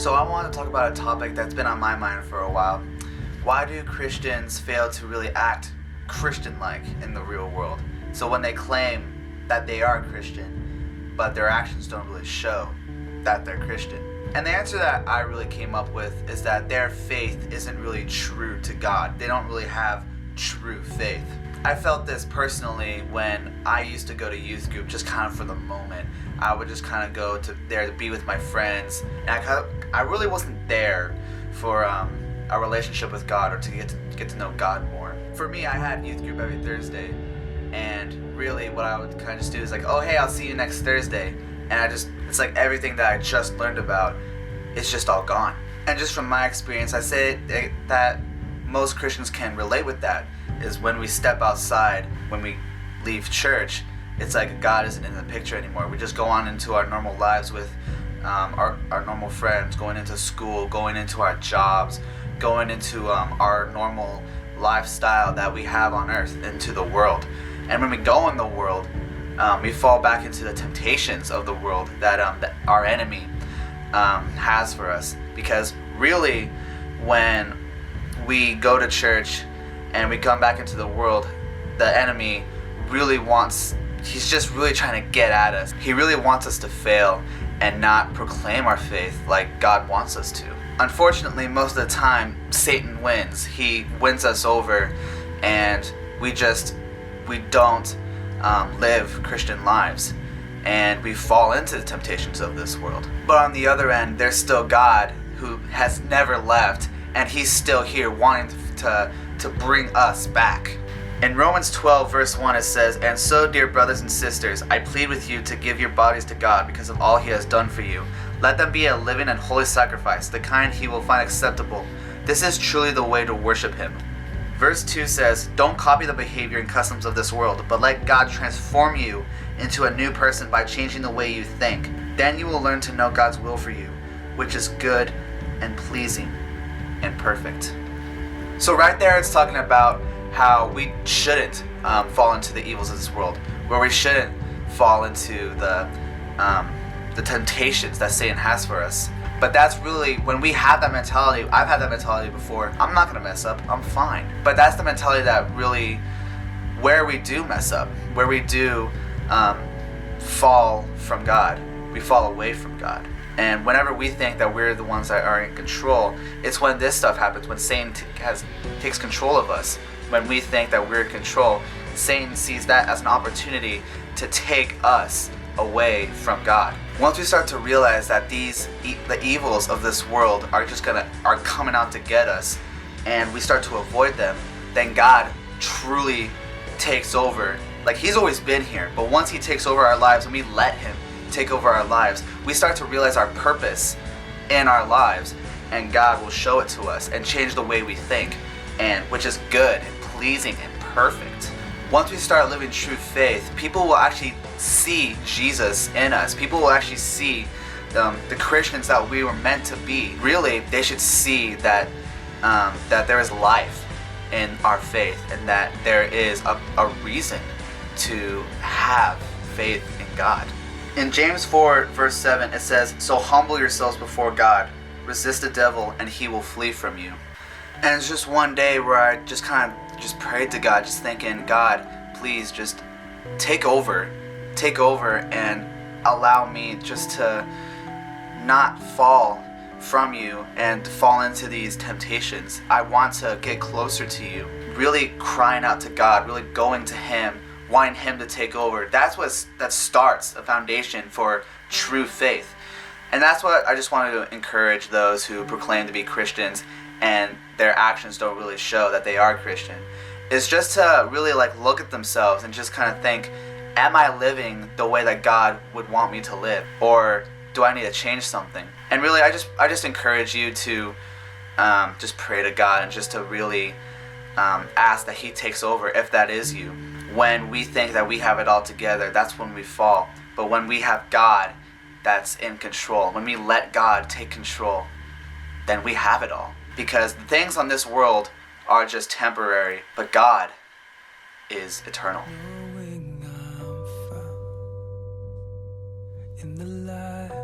So I want to talk about a topic that's been on my mind for a while. Why do Christians fail to really act Christian-like in the real world? So when they claim that they are Christian, but their actions don't really show that they're Christian. And the answer that I really came up with is that their faith isn't really true to God. They don't really have true faith. I felt this personally when I used to go to youth group just kind of for the moment. I would just kind of go to there to be with my friends, and I really wasn't there for a relationship with God or to get to know God more. For me, I had youth group every Thursday, and really what I would kind of just do is like, oh hey, I'll see you next Thursday, and it's like everything that I just learned about, it's just all gone. And just from my experience, I say that most Christians can relate with that, is when we step outside, when we leave church, it's like God isn't in the picture anymore. We just go on into our normal lives with our normal friends, going into school, going into our jobs, going into our normal lifestyle that we have on earth, into the world. And when we go in the world, we fall back into the temptations of the world that our enemy has for us. Because really, when we go to church and we come back into the world, the enemy really he's just really trying to get at us. He really wants us to fail and not proclaim our faith like God wants us to. Unfortunately, most of the time, Satan wins. He wins us over, and we don't live Christian lives, and we fall into the temptations of this world. But on the other end, there's still God, who has never left, and he's still here wanting to bring us back. In Romans 12 verse 1 it says, "And so, dear brothers and sisters, I plead with you to give your bodies to God because of all he has done for you. Let them be a living and holy sacrifice, the kind he will find acceptable. This is truly the way to worship him." Verse 2 says, "Don't copy the behavior and customs of this world, but let God transform you into a new person by changing the way you think. Then you will learn to know God's will for you, which is good and pleasing and perfect." So right there it's talking about how we shouldn't fall into the evils of this world, where we shouldn't fall into the temptations that Satan has for us. But that's really, when we have that mentality, I've had that mentality before, I'm not going to mess up, I'm fine. But that's the mentality that really, where we do mess up, where we do fall from God, we fall away from God. And whenever we think that we're the ones that are in control, it's when this stuff happens, when Satan takes control of us. When we think that we're in control, Satan sees that as an opportunity to take us away from God. Once we start to realize that the evils of this world are coming out to get us, and we start to avoid them, then God truly takes over. Like, he's always been here, but once he takes over our lives and we let him take over our lives, we start to realize our purpose in our lives, and God will show it to us and change the way we think, and which is good and pleasing and perfect. Once we start living true faith, people will actually see Jesus in us. People will actually see the Christians that we were meant to be. Really, they should see that there is life in our faith, and that there is a reason to have faith in God. In James 4 verse 7 it says, "So humble yourselves before God, resist the devil, and he will flee from you." And it's just one day where I just kind of prayed to God, just thinking, God, please just take over and allow me just to not fall from you and fall into these temptations. I want to get closer to you, really crying out to God, really going to him, wanting him to take over. That starts a foundation for true faith. And that's what I just wanted to encourage those who proclaim to be Christians and their actions don't really show that they are Christian, is just to really look at themselves and just kind of think, am I living the way that God would want me to live, or do I need to change something? And really, I just encourage you to just pray to God and just to really ask that he takes over, if that is you. When we think that we have it all together, that's when we fall. But when we have God that's in control, when we let God take control, then we have it all. Because the things on this world are just temporary, but God is eternal. Knowing I'm found in the light.